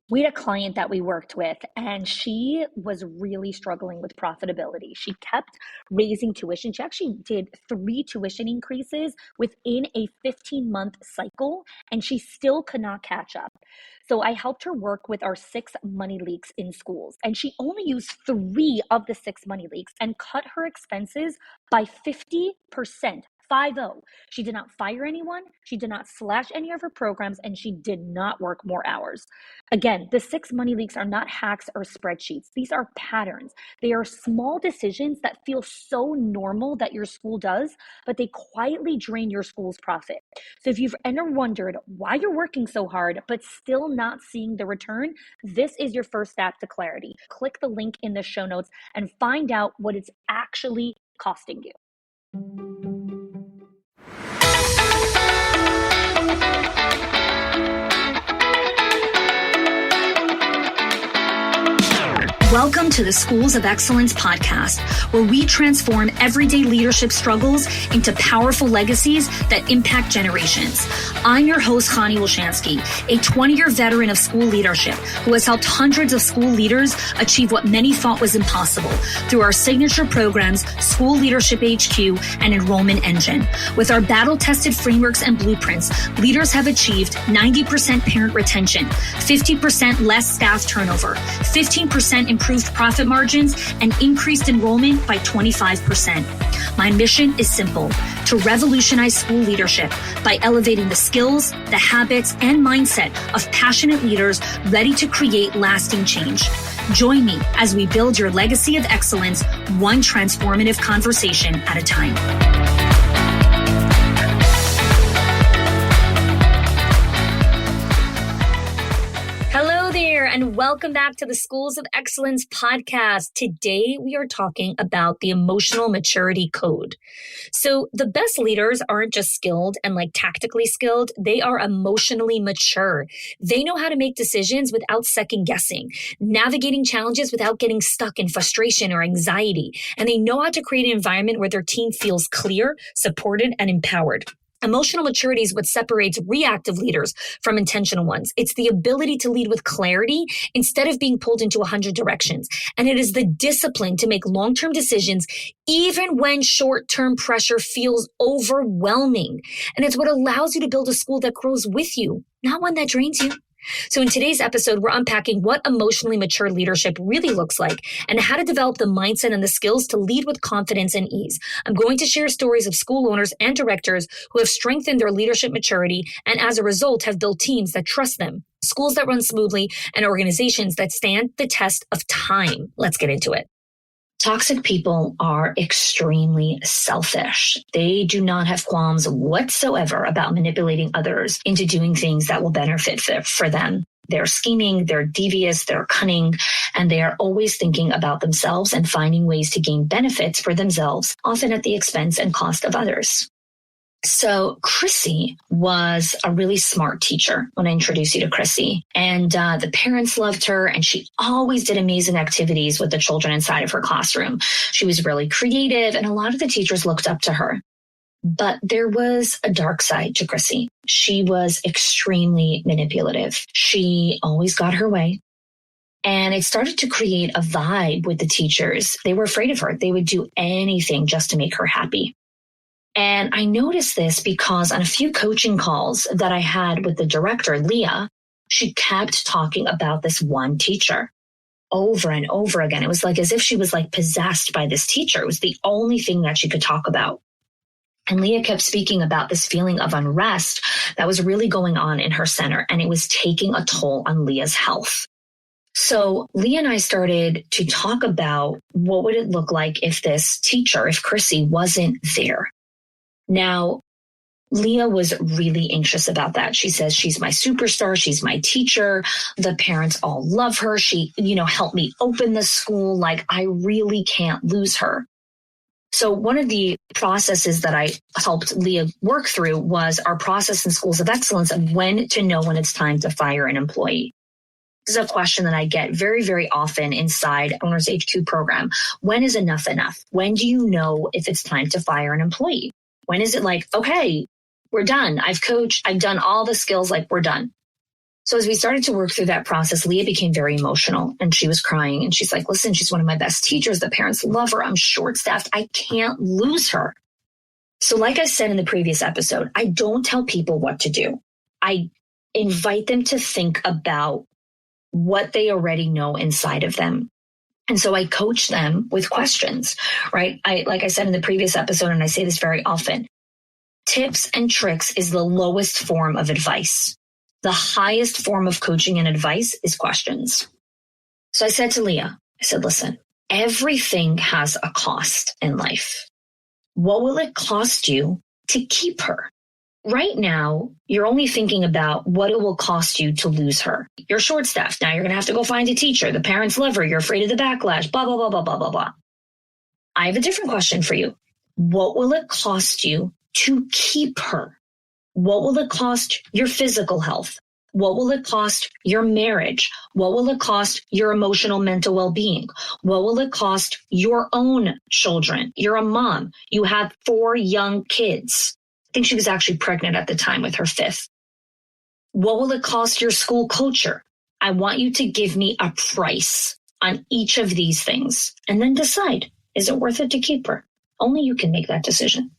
We had a client that we worked with, and she was really struggling with profitability. She kept raising tuition. She actually did 3 tuition increases within a 15-month cycle, and she still could not catch up. So I helped her work with our 6 money leaks in schools, and she only used 3 of the 6 money leaks and cut her expenses by 50%. 50. She did not fire anyone. She did not slash any of her programs, and she did not work more hours. Again, the 6 money leaks are not hacks or spreadsheets. These are patterns. They are small decisions that feel so normal that your school does, but they quietly drain your school's profit. So if you've ever wondered why you're working so hard, but still not seeing the return, this is your first step to clarity. Click the link in the show notes and find out what it's actually costing you. Welcome to the Schools of Excellence podcast, where we transform everyday leadership struggles into powerful legacies that impact generations. I'm your host, Chani Wolshansky, a 20-year veteran of school leadership who has helped hundreds of school leaders achieve what many thought was impossible through our signature programs, School Leadership HQ and Enrollment Engine. With our battle-tested frameworks and blueprints, leaders have achieved 90% parent retention, 50% less staff turnover, 15% improved profit margins, and increased enrollment by 25%. My mission is simple: to revolutionize school leadership by elevating the skills, the habits, and mindset of passionate leaders ready to create lasting change. Join me as we build your legacy of excellence, one transformative conversation at a time. And welcome back to the Schools of Excellence podcast. Today, we are talking about the emotional maturity code. So the best leaders aren't just skilled and tactically skilled. They are emotionally mature. They know how to make decisions without second guessing, navigating challenges without getting stuck in frustration or anxiety. And they know how to create an environment where their team feels clear, supported, and empowered. Emotional maturity is what separates reactive leaders from intentional ones. It's the ability to lead with clarity instead of being pulled into 100 directions. And it is the discipline to make long-term decisions even when short-term pressure feels overwhelming. And it's what allows you to build a school that grows with you, not one that drains you. So in today's episode, we're unpacking what emotionally mature leadership really looks like and how to develop the mindset and the skills to lead with confidence and ease. I'm going to share stories of school owners and directors who have strengthened their leadership maturity and as a result have built teams that trust them, schools that run smoothly, and organizations that stand the test of time. Let's get into it. Toxic people are extremely selfish. They do not have qualms whatsoever about manipulating others into doing things that will benefit for them. They're scheming, they're devious, they're cunning, and they are always thinking about themselves and finding ways to gain benefits for themselves, often at the expense and cost of others. So Chrissy was a really smart teacher when I introduced you to Chrissy, and the parents loved her, and she always did amazing activities with the children inside of her classroom. She was really creative, and a lot of the teachers looked up to her. But there was a dark side to Chrissy. She was extremely manipulative. She always got her way. And it started to create a vibe with the teachers. They were afraid of her. They would do anything just to make her happy. And I noticed this because on a few coaching calls that I had with the director, Leah, she kept talking about this one teacher over and over again. It was as if she was possessed by this teacher. It was the only thing that she could talk about. And Leah kept speaking about this feeling of unrest that was really going on in her center, and it was taking a toll on Leah's health. So Leah and I started to talk about what would it look like if this teacher, if Chrissy wasn't there. Now, Leah was really anxious about that. She says, she's my superstar. She's my teacher. The parents all love her. She, helped me open the school. I really can't lose her. So one of the processes that I helped Leah work through was our process in Schools of Excellence of when to know when it's time to fire an employee. This is a question that I get very, very often inside Owners HQ program. When is enough enough? When do you know if it's time to fire an employee? When is it okay, we're done. I've coached, I've done all the skills, we're done. So as we started to work through that process, Leah became very emotional and she was crying. And she's like, listen, she's one of my best teachers. The parents love her. I'm short-staffed. I can't lose her. So like I said in the previous episode, I don't tell people what to do. I invite them to think about what they already know inside of them. And so I coach them with questions, right? Like I said in the previous episode, and I say this very often, tips and tricks is the lowest form of advice. The highest form of coaching and advice is questions. So I said to Leah, I said, listen, everything has a cost in life. What will it cost you to keep her? Right now, you're only thinking about what it will cost you to lose her. You're short-staffed. Now you're going to have to go find a teacher. The parents love her. You're afraid of the backlash, blah, blah, blah, blah, blah, blah, blah. I have a different question for you. What will it cost you to keep her? What will it cost your physical health? What will it cost your marriage? What will it cost your emotional, mental well-being? What will it cost your own children? You're a mom. You have 4 young kids. I think she was actually pregnant at the time with her 5th. What will it cost your school culture? I want you to give me a price on each of these things and then decide, is it worth it to keep her? Only you can make that decision.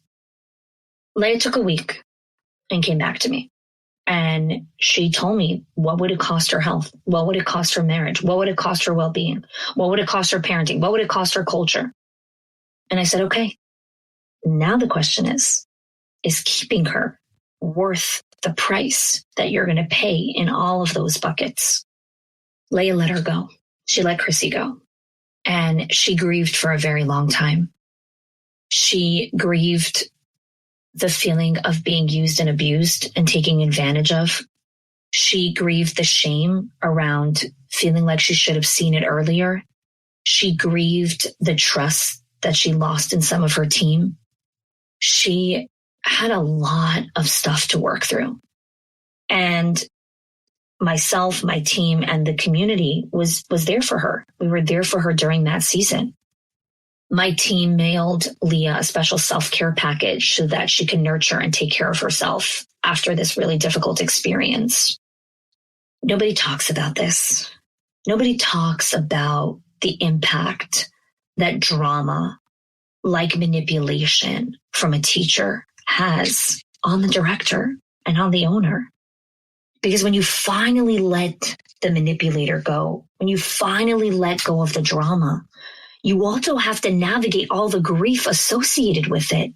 Leah took a week and came back to me. And she told me, what would it cost her health? What would it cost her marriage? What would it cost her well-being? What would it cost her parenting? What would it cost her culture? And I said, okay, now the question is keeping her worth the price that you're going to pay in all of those buckets? Leah let her go. She let Chrissy go. And she grieved for a very long time. She grieved the feeling of being used and abused and taken advantage of. She grieved the shame around feeling like she should have seen it earlier. She grieved the trust that she lost in some of her team. She had a lot of stuff to work through. And myself, my team, and the community was there for her. We were there for her during that season. My team mailed Leah a special self-care package so that she could nurture and take care of herself after this really difficult experience. Nobody talks about this. Nobody talks about the impact that drama, like manipulation from a teacher, has on the director and on the owner. Because when you finally let the manipulator go, when you finally let go of the drama, you also have to navigate all the grief associated with it.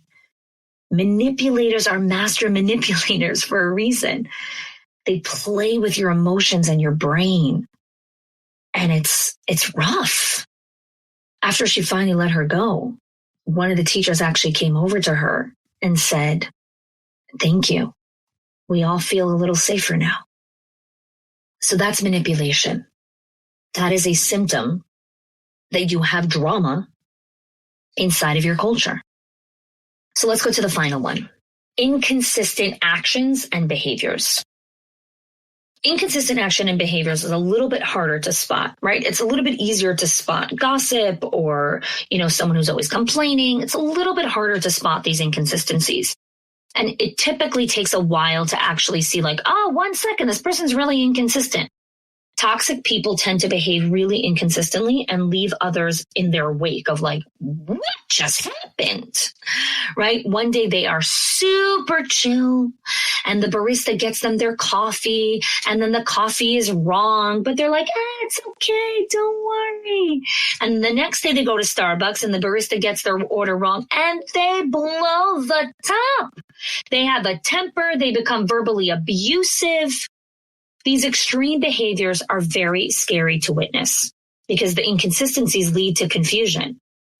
Manipulators are master manipulators for a reason. They play with your emotions and your brain. And it's rough. After she finally let her go, one of the teachers actually came over to her and said, thank you. We all feel a little safer now. So that's manipulation. That is a symptom that you have drama inside of your culture. So let's go to the final one. Inconsistent actions and behaviors. Inconsistent action and behaviors is a little bit harder to spot, right? It's a little bit easier to spot gossip or, someone who's always complaining. It's a little bit harder to spot these inconsistencies. And it typically takes a while to actually see 1 second, this person's really inconsistent. Toxic people tend to behave really inconsistently and leave others in their wake of what just happened, right? One day they are super chill and the barista gets them their coffee and then the coffee is wrong, but they're like, it's okay, don't worry. And the next day they go to Starbucks and the barista gets their order wrong and they blow the top. They have a temper. They become verbally abusive. These extreme behaviors are very scary to witness because the inconsistencies lead to confusion.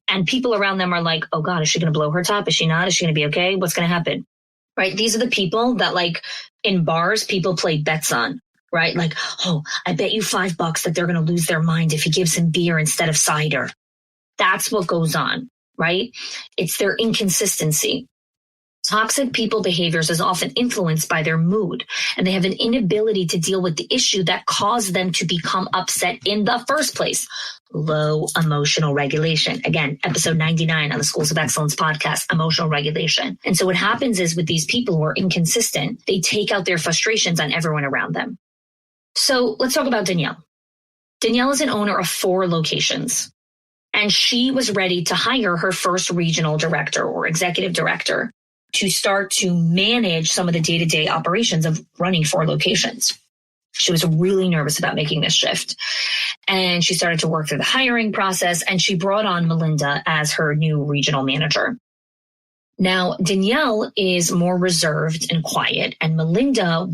And people around them are like, oh God, is she going to blow her top? Is she not? Is she going to be okay? What's going to happen? Right? These are the people that in bars, people play bets on, right? I bet you $5 that they're going to lose their mind if he gives him beer instead of cider. That's what goes on, right? It's their inconsistency. Toxic people behaviors is often influenced by their mood, and they have an inability to deal with the issue that caused them to become upset in the first place. Low emotional regulation. Again, episode 99 on the Schools of Excellence podcast, emotional regulation. And so what happens is with these people who are inconsistent, they take out their frustrations on everyone around them. So let's talk about Danielle. Danielle is an owner of 4 locations, and she was ready to hire her first regional director or executive director to start to manage some of the day-to-day operations of running 4 locations. She was really nervous about making this shift. And she started to work through the hiring process, and she brought on Melinda as her new regional manager. Now, Danielle is more reserved and quiet, and Melinda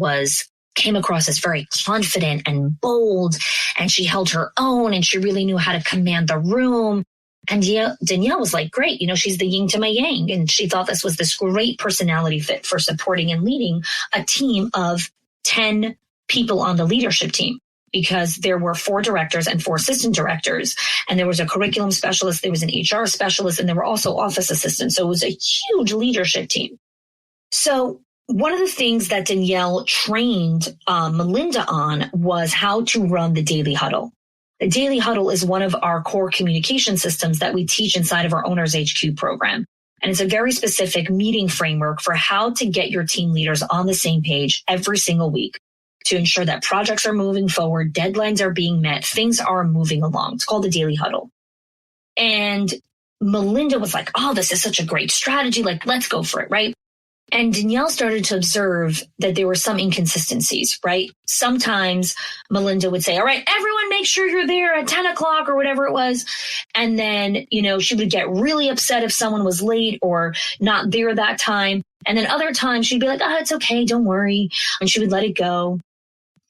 came across as very confident and bold, and she held her own, and she really knew how to command the room. And Danielle was like, great, she's the yin to my yang. And she thought this was this great personality fit for supporting and leading a team of 10 people on the leadership team, because there were 4 directors and 4 assistant directors. And there was a curriculum specialist, there was an HR specialist, and there were also office assistants. So it was a huge leadership team. So one of the things that Danielle trained Melinda on was how to run the daily huddle. The daily huddle is one of our core communication systems that we teach inside of our Owners HQ program. And it's a very specific meeting framework for how to get your team leaders on the same page every single week to ensure that projects are moving forward, deadlines are being met, things are moving along. It's called the daily huddle. And Melinda was like, oh, this is such a great strategy. Like, let's go for it, right? And Danielle started to observe that there were some inconsistencies, right? Sometimes Melinda would say, all right, everyone make sure you're there at 10 o'clock or whatever it was. And then, she would get really upset if someone was late or not there that time. And then other times she'd be like, oh, it's okay, don't worry. And she would let it go.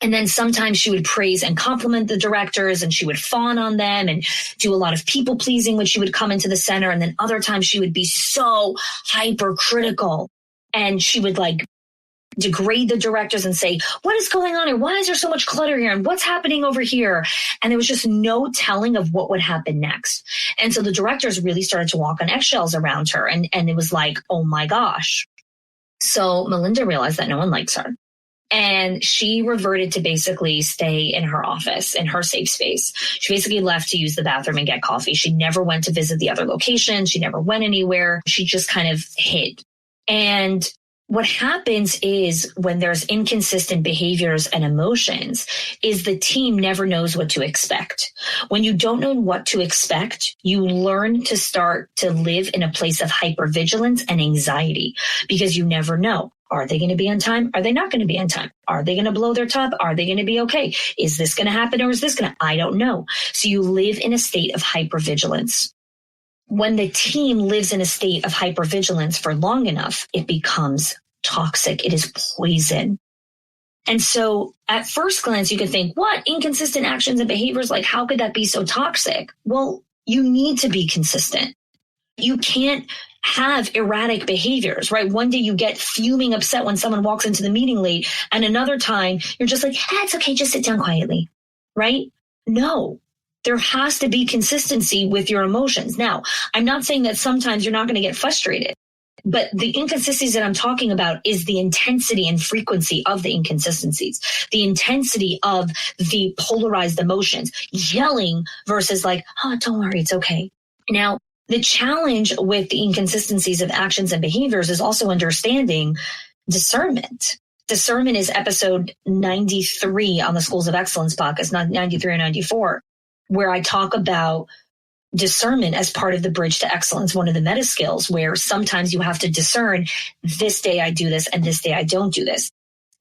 And then sometimes she would praise and compliment the directors, and she would fawn on them and do a lot of people pleasing when she would come into the center. And then other times she would be so hypercritical, and she would degrade the directors and say, what is going on here? Why is there so much clutter here? And what's happening over here? And there was just no telling of what would happen next. And so the directors really started to walk on eggshells around her. And it was like, oh my gosh. So Melinda realized that no one likes her. And she reverted to basically stay in her office, in her safe space. She basically left to use the bathroom and get coffee. She never went to visit the other locations. She never went anywhere. She just kind of hid. And what happens is when there's inconsistent behaviors and emotions is the team never knows what to expect. When you don't know what to expect, you learn to start to live in a place of hypervigilance and anxiety because you never know. Are they going to be on time? Are they not going to be on time? Are they going to blow their top? Are they going to be okay? Is this going to happen or is this going to? I don't know. So you live in a state of hypervigilance. When the team lives in a state of hypervigilance for long enough, it becomes toxic. It is poison. And so at first glance, you could think, what? Inconsistent actions and behaviors? Like, how could that be so toxic? Well, you need to be consistent. You can't have erratic behaviors, right? One day you get fuming upset when someone walks into the meeting late, and another time you're just like, it's okay, just sit down quietly, right? No. There has to be consistency with your emotions. Now, I'm not saying that sometimes you're not going to get frustrated, but the inconsistencies that I'm talking about is the intensity and frequency of the inconsistencies, the intensity of the polarized emotions, yelling versus like, oh, don't worry, it's okay. Now, the challenge with the inconsistencies of actions and behaviors is also understanding discernment. Discernment is episode 93 on the Schools of Excellence podcast, not 93 or 94. Where I talk about discernment as part of the bridge to excellence, one of the meta skills, where sometimes you have to discern, this day I do this and this day I don't do this.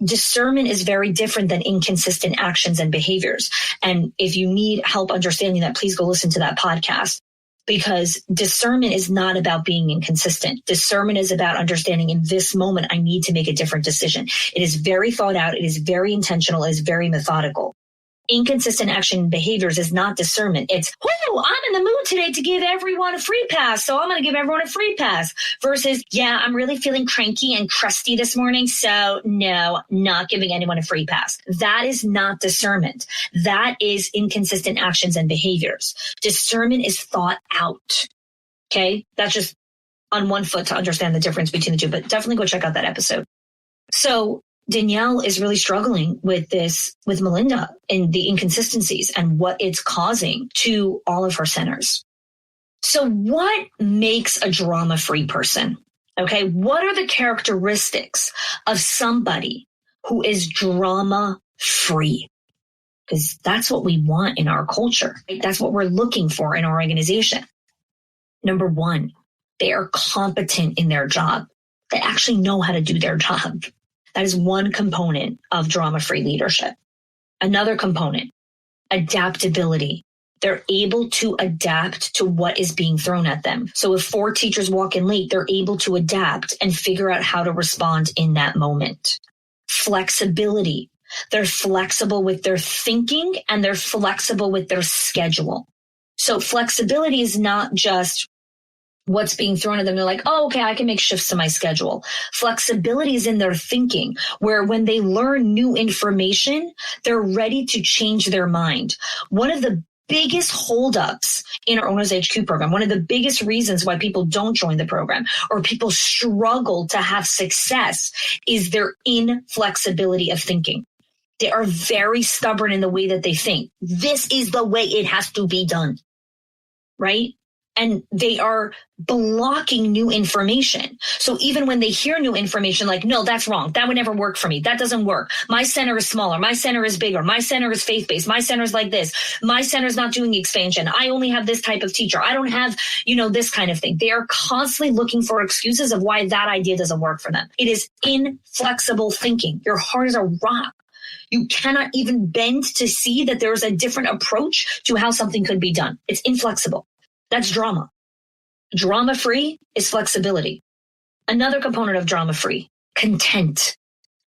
Discernment is very different than inconsistent actions and behaviors. And if you need help understanding that, please go listen to that podcast, because discernment is not about being inconsistent. Discernment is about understanding in this moment, I need to make a different decision. It is very thought out. It is very intentional. It is very methodical. Inconsistent action behaviors is not discernment. It's, I'm in the mood today to give everyone a free pass, so I'm going to give everyone a free pass. Versus, I'm really feeling cranky and crusty this morning, so no, not giving anyone a free pass. That is not discernment. That is inconsistent actions and behaviors. Discernment is thought out. Okay? That's just on one foot to understand the difference between the two, but definitely go check out that episode. So Danielle is really struggling with this, with Melinda, and the inconsistencies and what it's causing to all of her centers. So what makes a drama-free person? Okay, what are the characteristics of somebody who is drama-free? because that's what we want in our culture. Right? That's what we're looking for in our organization. Number one, they are competent in their job. They actually know how to do their job. That is one component of drama-free leadership. Another component, adaptability. They're able to adapt to what is being thrown at them. So if 4 teachers walk in late, they're able to adapt and figure out how to respond in that moment. Flexibility. They're flexible with their thinking and they're flexible with their schedule. So flexibility is not just what's being thrown at them. They're like, oh, okay, I can make shifts to my schedule. Flexibility is in their thinking, where when they learn new information, they're ready to change their mind. One of the biggest holdups in our Owners HQ program, one of the biggest reasons why people don't join the program or people struggle to have success is their inflexibility of thinking. They are very stubborn in the way that they think. This is the way it has to be done, right? And they are blocking new information. So even when they hear new information, like, no, that's wrong. That would never work for me. That doesn't work. My center is smaller. My center is bigger. My center is faith-based. My center is like this. My center is not doing expansion. I only have this type of teacher. I don't have, this kind of thing. They are constantly looking for excuses of why that idea doesn't work for them. It is inflexible thinking. Your heart is a rock. You cannot even bend to see that there is a different approach to how something could be done. It's inflexible. That's drama. Drama-free is flexibility. Another component of drama-free, content.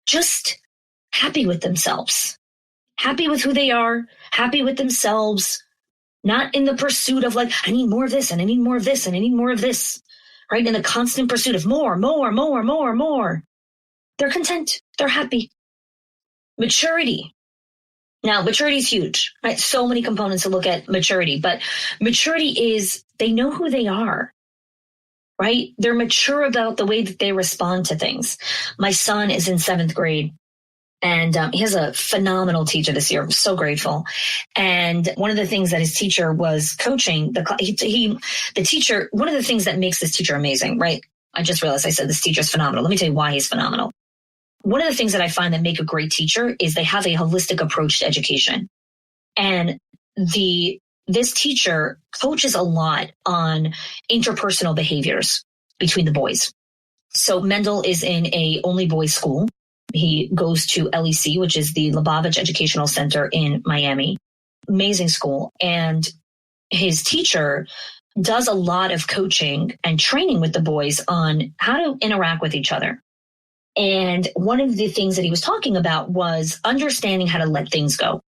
Just happy with themselves. Happy with who they are, happy with themselves, not in the pursuit of like, I need more of this and I need more of this and I need more of this, right? In the constant pursuit of more. They're content. They're happy. Maturity. Now, maturity is huge, right? So many components to look at maturity, but maturity is they know who they are, right? They're mature about the way that they respond to things. My son is in 7th grade and he has a phenomenal teacher this year. I'm so grateful. And one of the things that his teacher was coaching, the teacher, one of the things that makes this teacher amazing, right? I just realized I said this teacher is phenomenal. Let me tell you why he's phenomenal. One of the things that I find that make a great teacher is they have a holistic approach to education. And this teacher coaches a lot on interpersonal behaviors between the boys. So Mendel is in a only boys school. He goes to LEC, which is the Lubavitch Educational Center in Miami. Amazing school. And his teacher does a lot of coaching and training with the boys on how to interact with each other. And one of the things that he was talking about was understanding how to let things go.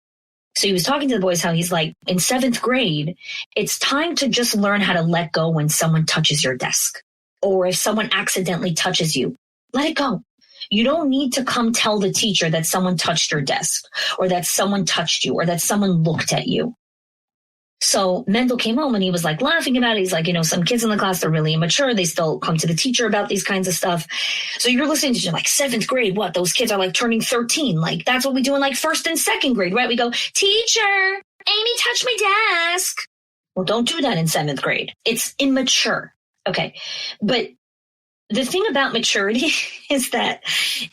So he was talking to the boys how he's like, in 7th grade, it's time to just learn how to let go when someone touches your desk. Or if someone accidentally touches you, let it go. You don't need to come tell the teacher that someone touched your desk or that someone touched you or that someone looked at you. So Mendel came home and he was like laughing about it. He's like, some kids in the class, they're really immature. They still come to the teacher about these kinds of stuff. So you're listening to like 7th grade. What? Those kids are like turning 13. Like that's what we do in like 1st and 2nd grade, right? We go, teacher, Amy touched my desk. Well, don't do that in 7th grade. It's immature. Okay. But the thing about maturity is that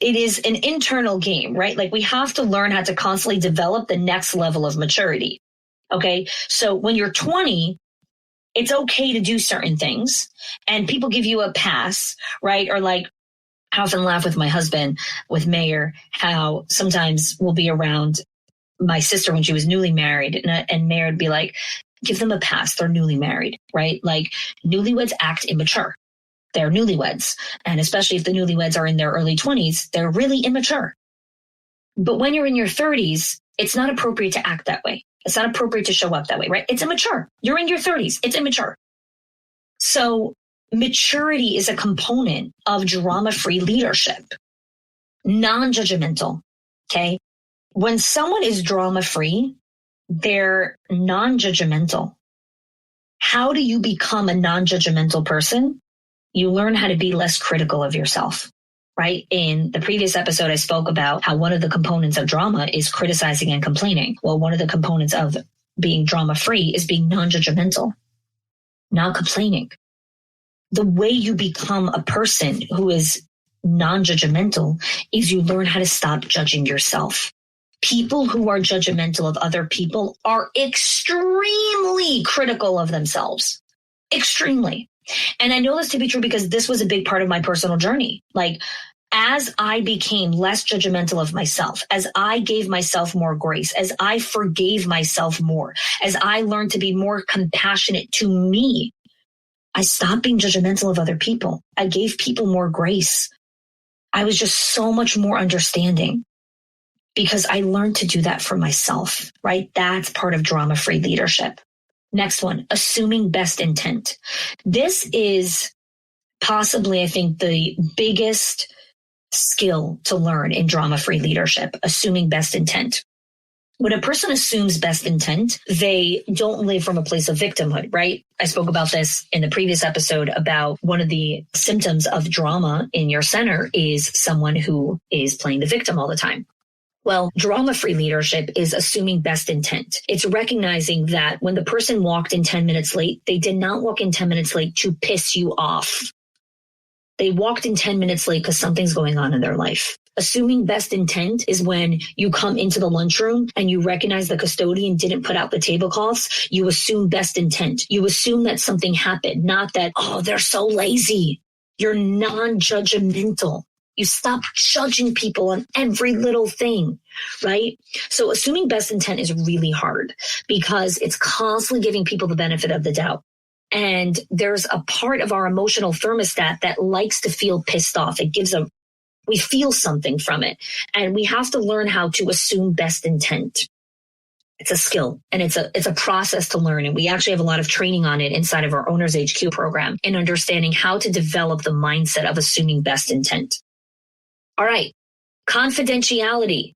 it is an internal game, right? Like we have to learn how to constantly develop the next level of maturity. Okay. So when you're 20, it's okay to do certain things and people give you a pass, right? Or like I often laugh with my husband, with Mayor, how sometimes we'll be around my sister when she was newly married and Mayor would be like, give them a pass. They're newly married, right? Like newlyweds act immature. They're newlyweds. And especially if the newlyweds are in their early 20s, they're really immature. But when you're in your 30s, it's not appropriate to act that way. It's not appropriate to show up that way, right? It's immature. You're in your 30s. It's immature. So maturity is a component of drama-free leadership. Non-judgmental, okay? When someone is drama-free, they're non-judgmental. How do you become a non-judgmental person? You learn how to be less critical of yourself. Right? In the previous episode, I spoke about how one of the components of drama is criticizing and complaining. Well, one of the components of being drama-free is being non-judgmental, not complaining. The way you become a person who is non-judgmental is you learn how to stop judging yourself. People who are judgmental of other people are extremely critical of themselves. Extremely. And I know this to be true because this was a big part of my personal journey. Like, as I became less judgmental of myself, as I gave myself more grace, as I forgave myself more, as I learned to be more compassionate to me, I stopped being judgmental of other people. I gave people more grace. I was just so much more understanding because I learned to do that for myself, right? That's part of drama-free leadership. Next one, assuming best intent. This is possibly, I think, the biggest skill to learn in drama-free leadership, assuming best intent. When a person assumes best intent, they don't live from a place of victimhood, right? I spoke about this in the previous episode about one of the symptoms of drama in your center is someone who is playing the victim all the time. Well, drama-free leadership is assuming best intent. It's recognizing that when the person walked in 10 minutes late, they did not walk in 10 minutes late to piss you off. They walked in 10 minutes late because something's going on in their life. Assuming best intent is when you come into the lunchroom and you recognize the custodian didn't put out the tablecloths. You assume best intent. You assume that something happened, not that, oh, they're so lazy. You're non-judgmental. You stop judging people on every little thing, right? So assuming best intent is really hard because it's constantly giving people the benefit of the doubt. And there's a part of our emotional thermostat that likes to feel pissed off. We feel something from it. And we have to learn how to assume best intent. It's a skill and it's a process to learn. And we actually have a lot of training on it inside of our Owners HQ program in understanding how to develop the mindset of assuming best intent. All right. Confidentiality.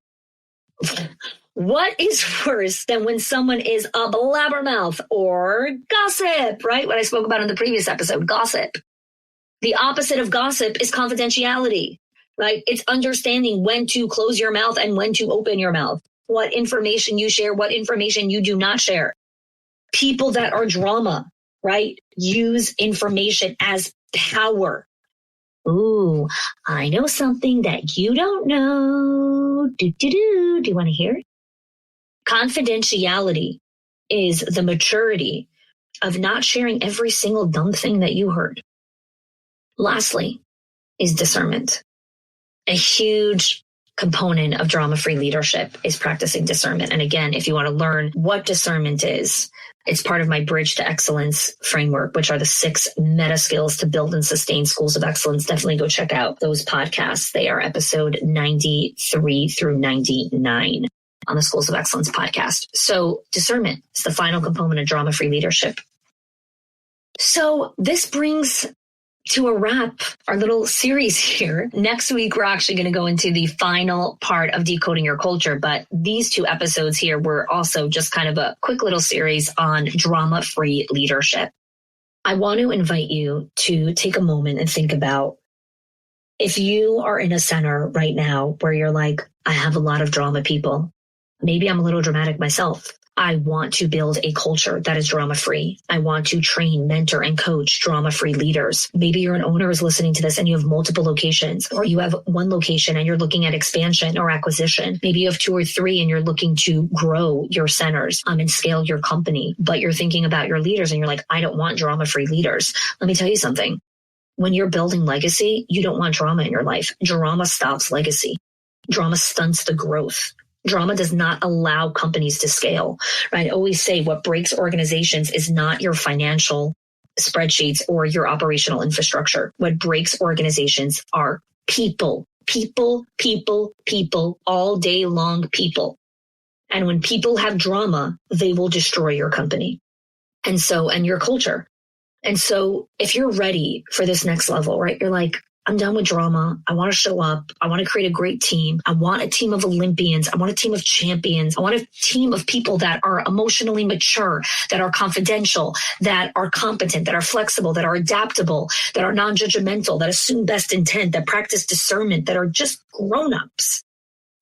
What is worse than when someone is a blabbermouth or gossip, right? What I spoke about in the previous episode, gossip. The opposite of gossip is confidentiality, right? It's understanding when to close your mouth and when to open your mouth, what information you share, what information you do not share. People that are drama, right? Use information as power. Ooh, I know something that you don't know. Do you want to hear it? Confidentiality is the maturity of not sharing every single dumb thing that you heard. Lastly is discernment. A huge component of drama-free leadership is practicing discernment. And again, if you want to learn what discernment is, it's part of my Bridge to Excellence framework, which are the 6 meta skills to build and sustain schools of excellence. Definitely go check out those podcasts. They are episode 93 through 99 on the Schools of Excellence podcast. So discernment is the final component of drama-free leadership. So this brings to a wrap our little series here. Next week, we're actually going to go into the final part of decoding your culture. But these 2 episodes here were also just kind of a quick little series on drama-free leadership. I want to invite you to take a moment and think about if you are in a center right now where you're like, I have a lot of drama people. Maybe I'm a little dramatic myself. I want to build a culture that is drama-free. I want to train, mentor, and coach drama-free leaders. Maybe you're an owner who's listening to this and you have multiple locations, or you have one location and you're looking at expansion or acquisition. Maybe you have 2 or 3 and you're looking to grow your centers and scale your company, but you're thinking about your leaders and you're like, I don't want drama-free leaders. Let me tell you something. When you're building legacy, you don't want drama in your life. Drama stops legacy. Drama stunts the growth. Drama does not allow companies to scale, right? I always say what breaks organizations is not your financial spreadsheets or your operational infrastructure. What breaks organizations are people, all day long people. And when people have drama, they will destroy your company. And your culture. And so if you're ready for this next level, right? You're like, I'm done with drama. I want to show up. I want to create a great team. I want a team of Olympians. I want a team of champions. I want a team of people that are emotionally mature, that are confidential, that are competent, that are flexible, that are adaptable, that are non-judgmental, that assume best intent, that practice discernment, that are just grown-ups.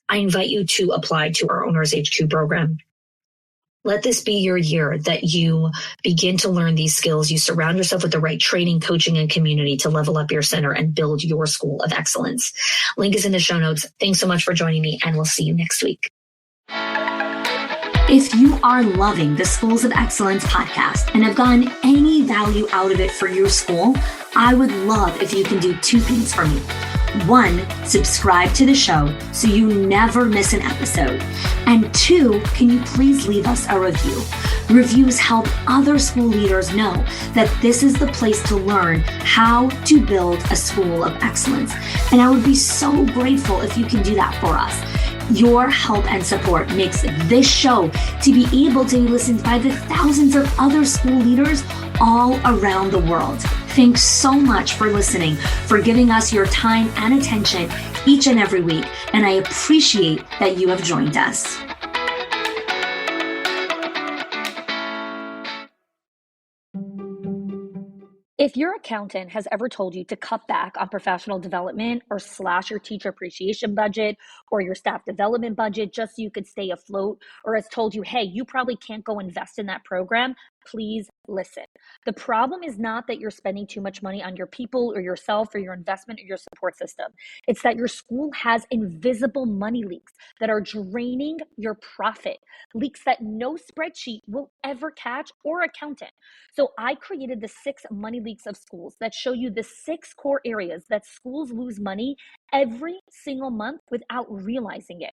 I invite you to apply to our Owners HQ program. Let this be your year that you begin to learn these skills. You surround yourself with the right training, coaching, and community to level up your center and build your school of excellence. Link is in the show notes. Thanks so much for joining me, and we'll see you next week. If you are loving the Schools of Excellence podcast and have gotten any value out of it for your school, I would love if you can do two things for me. One, subscribe to the show so you never miss an episode. And two, can you please leave us a review? Reviews help other school leaders know that this is the place to learn how to build a school of excellence. And I would be so grateful if you can do that for us. Your help and support makes this show to be able to be listened by the thousands of other school leaders all around the world. Thanks so much for listening, for giving us your time and attention each and every week, and I appreciate that you have joined us. If your accountant has ever told you to cut back on professional development or slash your teacher appreciation budget or your staff development budget just so you could stay afloat, or has told you, hey, you probably can't go invest in that program, please listen. The problem is not that you're spending too much money on your people or yourself or your investment or your support system. It's that your school has invisible money leaks that are draining your profit, leaks that no spreadsheet will ever catch or accountant. So I created the 6 money leaks of schools that show you the 6 core areas that schools lose money every single month without realizing it.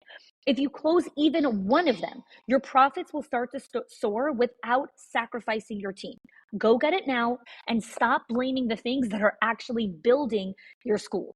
If you close even one of them, your profits will start to soar without sacrificing your team. Go get it now and stop blaming the things that are actually building your school.